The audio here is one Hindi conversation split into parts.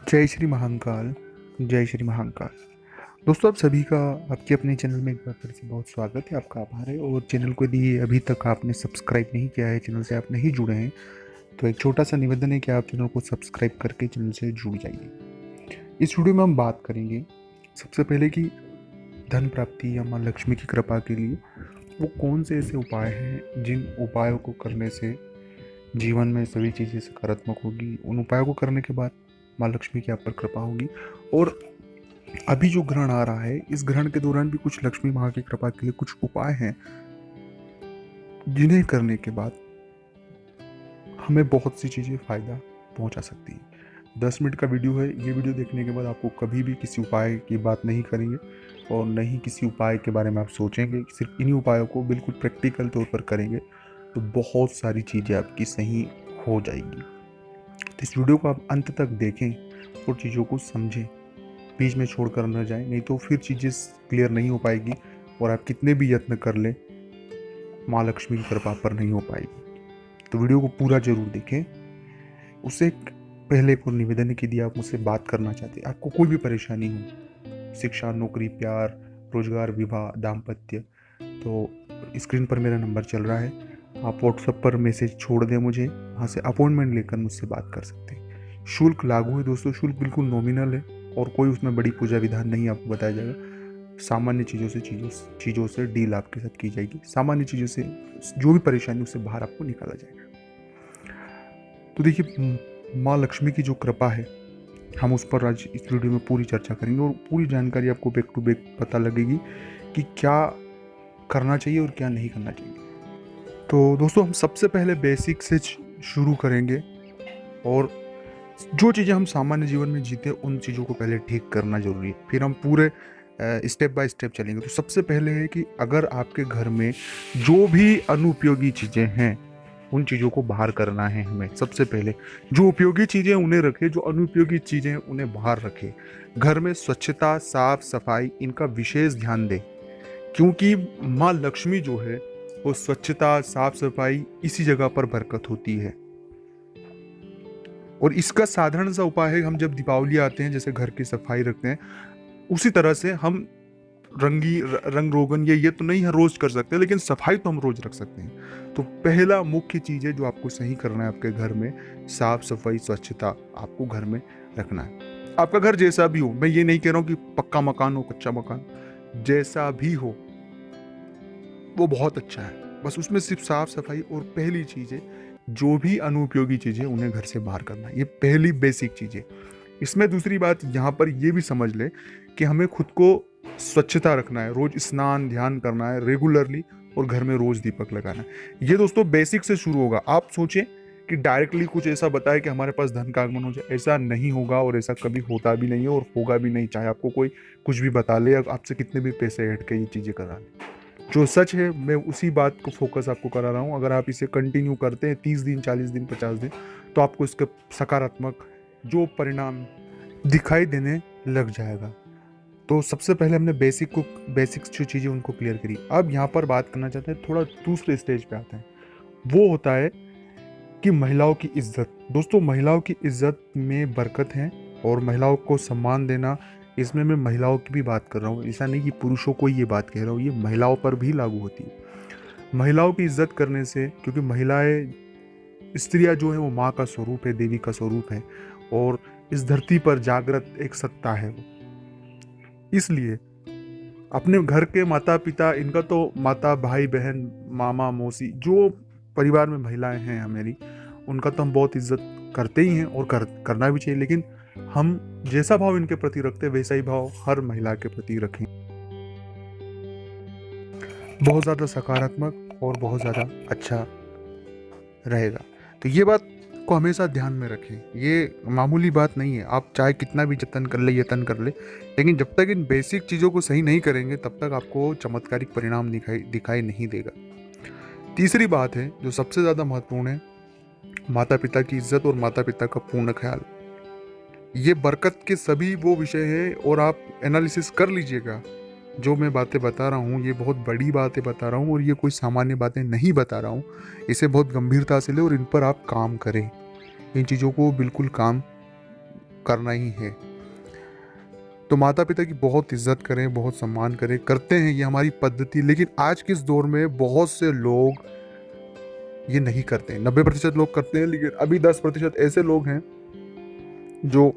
जय श्री महाकाल। जय श्री महाकाल। दोस्तों, आप सभी का आपके अपने चैनल में एक बार फिर से बहुत स्वागत है। आपका आभार है। और चैनल को यदि अभी तक आपने सब्सक्राइब नहीं किया है, चैनल से आप नहीं जुड़े हैं, तो एक छोटा सा निवेदन है कि आप चैनल को सब्सक्राइब करके चैनल से जुड़ जाइए। इस वीडियो में हम बात करेंगे सबसे पहले कि धन प्राप्ति या माँ लक्ष्मी की कृपा के लिए वो कौन से ऐसे उपाय हैं जिन उपायों को करने से जीवन में सभी चीज़ें सकारात्मक होगी। उन उपायों को करने के बाद माँ लक्ष्मी की आप पर कृपा होगी। और अभी जो ग्रहण आ रहा है, इस ग्रहण के दौरान भी कुछ लक्ष्मी माँ की कृपा के लिए कुछ उपाय हैं जिन्हें करने के बाद हमें बहुत सी चीज़ें फ़ायदा पहुंचा सकती हैं। 10 मिनट का वीडियो है। ये वीडियो देखने के बाद आपको कभी भी किसी उपाय की बात नहीं करेंगे और न ही किसी उपाय के बारे में आप सोचेंगे। सिर्फ इन्हीं उपायों को बिल्कुल प्रैक्टिकल तौर पर करेंगे तो बहुत सारी चीज़ें आपकी सही हो जाएगी। तो इस वीडियो को आप अंत तक देखें और चीज़ों को समझें, बीच में छोड़कर न जाएं, नहीं तो फिर चीज़ें क्लियर नहीं हो पाएगी और आप कितने भी यत्न कर लें, माँ लक्ष्मी की कृपा पर नहीं हो पाएगी। तो वीडियो को पूरा जरूर देखें। उससे पहले एक और निवेदन है कि यदि आप मुझसे बात करना चाहते हैं, आपको कोई भी परेशानी हो, शिक्षा, नौकरी, प्यार, रोजगार, विवाह, दाम्पत्य, तो स्क्रीन पर मेरा नंबर चल रहा है। आप व्हाट्सएप पर मैसेज छोड़ दें मुझे, वहाँ से अपॉइंटमेंट लेकर मुझसे बात कर सकते हैं। शुल्क लागू है दोस्तों, शुल्क बिल्कुल नॉमिनल है और कोई उसमें बड़ी पूजा विधान नहीं आपको बताया जाएगा। सामान्य चीज़ों से डील आपके साथ की जाएगी। सामान्य चीज़ों से जो भी परेशानी उससे बाहर आपको निकाला जाएगा। तो देखिए, माँ लक्ष्मी की जो कृपा है, हम उस पर आज इस वीडियो में पूरी चर्चा करेंगे और पूरी जानकारी आपको बैक टू बैक पता लगेगी कि क्या करना चाहिए और क्या नहीं करना चाहिए। तो दोस्तों, हम सबसे पहले बेसिक से शुरू करेंगे और जो चीज़ें हम सामान्य जीवन में जीते उन चीज़ों को पहले ठीक करना जरूरी है, फिर हम पूरे स्टेप बाय स्टेप चलेंगे। तो सबसे पहले है कि अगर आपके घर में जो भी अनुपयोगी चीज़ें हैं उन चीज़ों को बाहर करना है। हमें सबसे पहले जो उपयोगी चीज़ें उन्हें रखें, जो अनुपयोगी चीज़ें उन्हें बाहर रखें। घर में स्वच्छता, साफ सफाई, इनका विशेष ध्यान दें, क्योंकि माँ लक्ष्मी जो है वो स्वच्छता, साफ सफाई, इसी जगह पर बरकत होती है। और इसका साधारण सा उपाय है, हम जब दीपावली आते हैं जैसे घर की सफाई रखते हैं, उसी तरह से हम रंग रोगन ये तो नहीं है रोज कर सकते, लेकिन सफाई तो हम रोज रख सकते हैं। तो पहला मुख्य चीज है जो आपको सही करना है आपके घर में, साफ सफाई, स्वच्छता आपको घर में रखना है। आपका घर जैसा भी हो, मैं ये नहीं कह रहा हूँ कि पक्का मकान हो, कच्चा मकान, जैसा भी हो वो बहुत अच्छा है। बस उसमें सिर्फ साफ सफाई और पहली चीज है, जो भी अनुपयोगी चीजें उन्हें घर से बाहर करना है। ये पहली बेसिक चीज है। इसमें दूसरी बात यहाँ पर ये भी समझ ले कि हमें खुद को स्वच्छता रखना है, रोज स्नान ध्यान करना है रेगुलरली, और घर में रोज दीपक लगाना है। ये दोस्तों बेसिक से शुरू होगा। आप सोचें कि डायरेक्टली कुछ ऐसा बताए कि हमारे पास धन का आगमन हो जाए, ऐसा नहीं होगा और ऐसा कभी होता भी नहीं है और होगा भी नहीं, चाहे आपको कोई कुछ भी बता ले, आपसे कितने भी पैसे हट के ये चीजें करा ले। जो सच है मैं उसी बात को फोकस आपको करा रहा हूँ। अगर आप इसे कंटिन्यू करते हैं 30 दिन, 40 दिन, 50 दिन, तो आपको इसके सकारात्मक जो परिणाम दिखाई देने लग जाएगा। तो सबसे पहले हमने बेसिक्स जो चीज़ें उनको क्लियर करी। अब यहाँ पर बात करना चाहते हैं, थोड़ा दूसरे स्टेज पे आते हैं। वो होता है कि महिलाओं की इज्जत। दोस्तों, महिलाओं की इज्जत में बरकत है और महिलाओं को सम्मान देना, इसमें मैं महिलाओं की भी बात कर रहा हूँ। ऐसा नहीं कि पुरुषों को ये बात कह रहा हूँ, ये महिलाओं पर भी लागू होती है। महिलाओं की इज्जत करने से, क्योंकि महिलाएं, स्त्रियां जो है वो माँ का स्वरूप है, देवी का स्वरूप है और इस धरती पर जागृत एक सत्ता है वो। इसलिए अपने घर के माता पिता, इनका तो माता, भाई बहन, मामा मौसी, जो परिवार में महिलाएं हैं हमारी, उनका तो हम बहुत इज्जत करते ही हैं और करना भी चाहिए। लेकिन हम जैसा भाव इनके प्रति रखते हैं वैसा ही भाव हर महिला के प्रति रखें, बहुत ज़्यादा सकारात्मक और बहुत ज़्यादा अच्छा रहेगा। तो ये बात को हमेशा ध्यान में रखें। ये मामूली बात नहीं है। आप चाहे कितना भी यतन कर ले, लेकिन जब तक इन बेसिक चीज़ों को सही नहीं करेंगे तब तक आपको चमत्कारिक परिणाम दिखाई नहीं देगा। तीसरी बात है जो सबसे ज़्यादा महत्वपूर्ण है, माता पिता की इज्जत और माता पिता का पूर्ण ख्याल। ये बरकत के सभी वो विषय है और आप एनालिसिस कर लीजिएगा। जो मैं बातें बता रहा हूँ ये बहुत बड़ी बातें बता रहा हूँ और ये कोई सामान्य बातें नहीं बता रहा हूँ। इसे बहुत गंभीरता से ले और इन पर आप काम करें। इन चीज़ों को बिल्कुल काम करना ही है। तो माता पिता की बहुत इज्जत करें, बहुत सम्मान करें, करते हैं, ये हमारी पद्धति। लेकिन आज के इस दौर में बहुत से लोग ये नहीं करते हैं। 90% लोग करते हैं, लेकिन अभी 10% ऐसे लोग हैं जो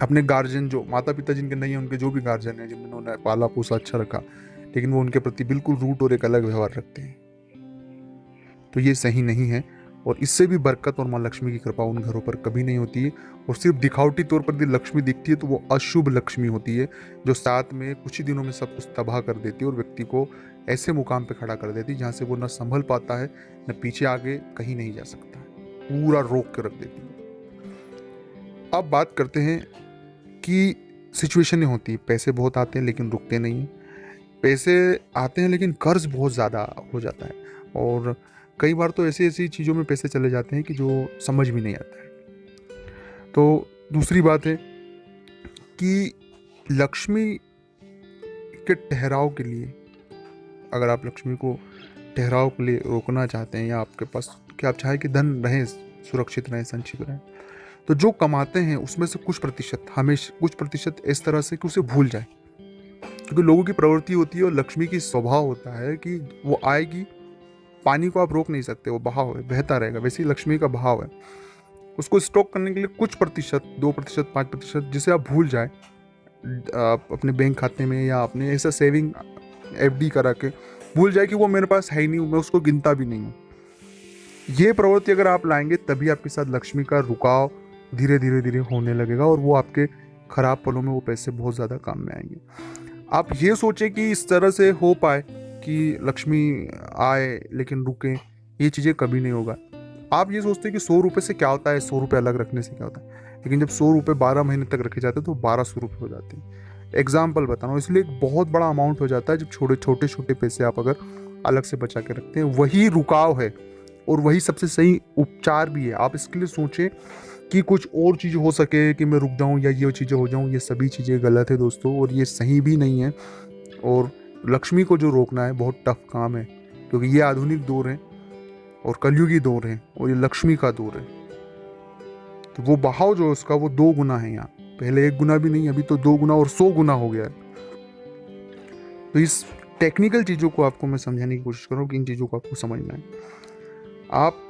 अपने गार्जियन, जो माता पिता जिनके नहीं है, उनके जो भी गार्जियन है जिन्होंने पाला पोसा अच्छा रखा, लेकिन वो उनके प्रति बिल्कुल रूट और एक अलग व्यवहार रखते हैं। तो ये सही नहीं है, और इससे भी बरकत और माँ लक्ष्मी की कृपा उन घरों पर कभी नहीं होती है। और सिर्फ दिखावटी तौर पर यदि लक्ष्मी दिखती है तो वो अशुभ लक्ष्मी होती है, जो साथ में कुछ ही दिनों में सब कुछ तबाह कर देती है और व्यक्ति को ऐसे मुकाम पे खड़ा कर देती है जहाँ से वो न संभल पाता है, न पीछे आगे कहीं नहीं जा सकता, पूरा रोक के रख देती है। अब बात करते हैं कि सिचुएशनें होती है, पैसे बहुत आते हैं लेकिन रुकते नहीं हैं, पैसे आते हैं लेकिन कर्ज बहुत ज़्यादा हो जाता है, और कई बार तो ऐसी ऐसी चीज़ों में पैसे चले जाते हैं कि जो समझ भी नहीं आता है। तो दूसरी बात है कि लक्ष्मी के ठहराव के लिए, अगर आप लक्ष्मी को ठहराव के लिए रोकना चाहते हैं, या आपके पास कि आप चाहें कि धन रहे, सुरक्षित रहे, संचित रहे, तो जो कमाते हैं उसमें से कुछ प्रतिशत, हमेशा कुछ प्रतिशत इस तरह से कि उसे भूल जाए, क्योंकि लोगों की प्रवृत्ति होती है और लक्ष्मी की स्वभाव होता है कि वो आएगी, पानी को आप रोक नहीं सकते, वो बहाव है, बहता रहेगा, वैसे ही लक्ष्मी का बहाव है। उसको स्टॉक करने के लिए कुछ प्रतिशत, 2%, 5%, जिसे आप भूल जाए, आप अपने बैंक खाते में या अपने ऐसा सेविंग FD करा के भूल जाए कि वो मेरे पास है ही नहीं, मैं उसको गिनता भी नहीं हूँ। ये प्रवृत्ति अगर आप लाएंगे तभी आपके साथ लक्ष्मी का रुकाव धीरे धीरे धीरे होने लगेगा, और वो आपके खराब पलों में वो पैसे बहुत ज़्यादा काम में आएंगे। आप ये सोचें कि इस तरह से हो पाए कि लक्ष्मी आए लेकिन रुके, ये चीज़ें कभी नहीं होगा। आप ये सोचते हैं कि 100 रुपये से क्या होता है, 100 रुपये अलग रखने से क्या होता है, लेकिन जब 100 रुपये 12 महीने तक रखे जाते हैं तो 1200 रुपये हो जाते हैं। एग्जाम्पल बता रहा हूँ, इसलिए एक बहुत बड़ा अमाउंट हो जाता है जब छोटे छोटे पैसे आप अगर अलग से बचा के रखते हैं। वही रुकाव है और वही सबसे सही उपचार भी है। आप इसके लिए सोचें कि कुछ और चीज़ हो सके कि मैं रुक जाऊं या ये चीज़ें हो जाऊं, ये सभी चीज़ें गलत है दोस्तों, और ये सही भी नहीं है। और लक्ष्मी को जो रोकना है बहुत टफ काम है, क्योंकि ये आधुनिक दौर है और कलयुगी दौर है, और ये लक्ष्मी का दौर है। तो वो बहाव जो है उसका वो 2 गुना है यहाँ, पहले 1 गुना भी नहीं, अभी तो 2 गुना और 100 गुना हो गया है। तो इस टेक्निकल चीज़ों को आपको मैं समझाने की कोशिश कर रहा हूँ कि इन चीज़ों को आपको समझना है। आप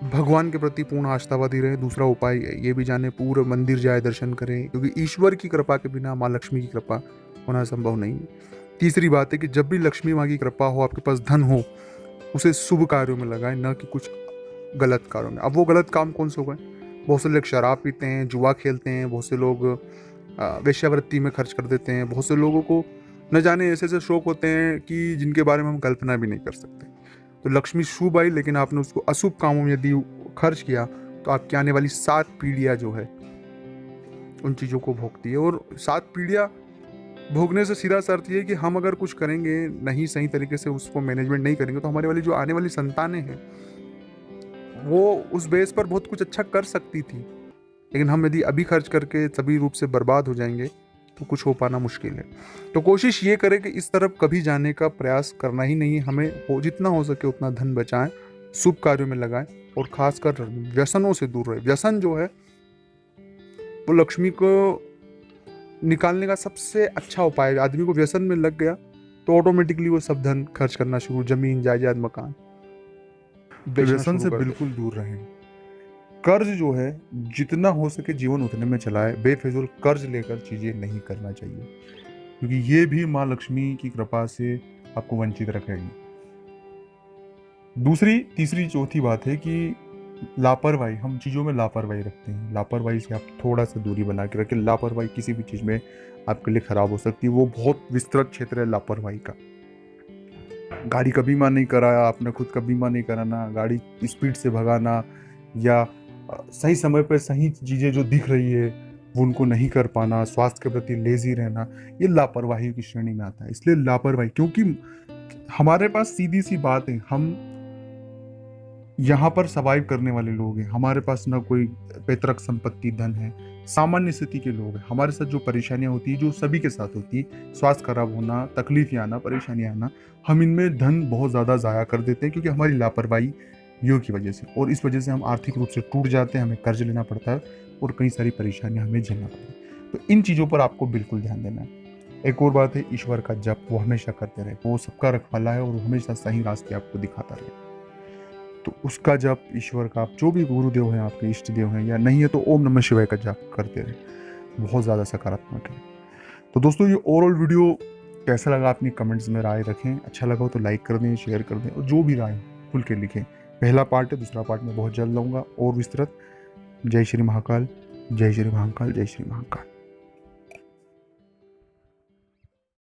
भगवान के प्रति पूर्ण आस्थावादी रहे। दूसरा उपाय ये भी जाने, पूरे मंदिर जाए, दर्शन करें, क्योंकि ईश्वर की कृपा के बिना माँ लक्ष्मी की कृपा होना संभव नहीं है। तीसरी बात है कि जब भी लक्ष्मी माँ की कृपा हो, आपके पास धन हो, उसे शुभ कार्यों में लगाएं, न कि कुछ गलत कार्यों में। अब वो गलत काम कौन से हो गए? बहुत से लोग शराब पीते हैं, जुआ खेलते हैं, बहुत से लोग वेश्यावृत्ति में खर्च कर देते हैं, बहुत से लोगों को न जाने ऐसे ऐसे शौक होते हैं कि जिनके बारे में हम कल्पना भी नहीं कर सकते। तो लक्ष्मी शुभ आई, लेकिन आपने उसको अशुभ कामों में यदि खर्च किया तो आपकी आने वाली 7 पीढ़ियाँ जो है उन चीज़ों को भोगती है। और 7 पीढ़ियाँ भोगने से सीधा सा अर्थ ये है कि हम अगर कुछ करेंगे नहीं, सही तरीके से उसको मैनेजमेंट नहीं करेंगे, तो हमारी वाली जो आने वाली संतानें हैं वो उस बेस पर बहुत कुछ अच्छा कर सकती थी, लेकिन हम यदि अभी खर्च करके सभी रूप से बर्बाद हो जाएंगे तो कुछ हो पाना मुश्किल है। तो कोशिश ये करें कि इस तरफ कभी जाने का प्रयास करना ही नहीं है। हमें जितना हो सके उतना धन बचाएं, शुभ कार्यों में लगाएं, और खासकर व्यसनों से दूर रहे। व्यसन जो है वो लक्ष्मी को निकालने का सबसे अच्छा उपाय है। आदमी को व्यसन में लग गया तो ऑटोमेटिकली वो सब धन खर्च करना शुरू, जमीन जायदाद मकान, व्यसन से बिल्कुल दूर रहें। कर्ज जो है जितना हो सके जीवन उतने में चलाए, बेफिजूल कर्ज लेकर चीज़ें नहीं करना चाहिए, क्योंकि ये भी माँ लक्ष्मी की कृपा से आपको वंचित रखेगी। दूसरी, तीसरी, चौथी बात है कि लापरवाही, हम चीज़ों में लापरवाही रखते हैं। लापरवाही से आप थोड़ा सा दूरी बना के रखें। लापरवाही किसी भी चीज़ में आपके लिए खराब हो सकती है। वो बहुत विस्तृत क्षेत्र है लापरवाही का। गाड़ी का बीमा नहीं कराया आपने, खुद का बीमा नहीं कराना, गाड़ी स्पीड से भगाना, या सही समय पर सही चीज़ें जो दिख रही है वो उनको नहीं कर पाना, स्वास्थ्य के प्रति लेजी रहना, ये लापरवाही की श्रेणी में आता है। इसलिए लापरवाही, क्योंकि हमारे पास सीधी सी बात है, हम यहाँ पर सर्वाइव करने वाले लोग हैं। हमारे पास ना कोई पैतृक संपत्ति, धन है, सामान्य स्थिति के लोग हैं। हमारे साथ जो परेशानियां होती है, जो सभी के साथ होती है, स्वास्थ्य खराब होना, तकलीफ आना, परेशानियां आना, हम इनमें धन बहुत ज़्यादा ज़ाया कर देते हैं, क्योंकि हमारी लापरवाही योग की वजह से। और इस वजह से हम आर्थिक रूप से टूट जाते हैं, हमें कर्ज लेना पड़ता है, और कई सारी परेशानियां हमें झेलना पड़े। तो इन चीज़ों पर आपको बिल्कुल ध्यान देना है। एक और बात है, ईश्वर का जप वो हमेशा करते रहे, वो सबका रखवाला है और वो हमेशा सही रास्ते आपको दिखाता रहे। तो उसका जप, ईश्वर का, आप जो भी गुरुदेव हैं आपके इष्ट देव हैं, या नहीं है तो ओम नमः शिवाय का जप करते रहे, बहुत ज़्यादा सकारात्मक है। तो दोस्तों ये ओवरऑल वीडियो कैसा लगा अपनी कमेंट्स में राय रखें। अच्छा लगा हो तो लाइक कर दें, शेयर कर दें, और जो भी राय हो खुल के लिखें। पहला पार्ट है, दूसरा पार्ट मैं बहुत जल्द लाऊंगा और विस्तृत। जय श्री महाकाल, जय श्री महाकाल, जय श्री महाकाल।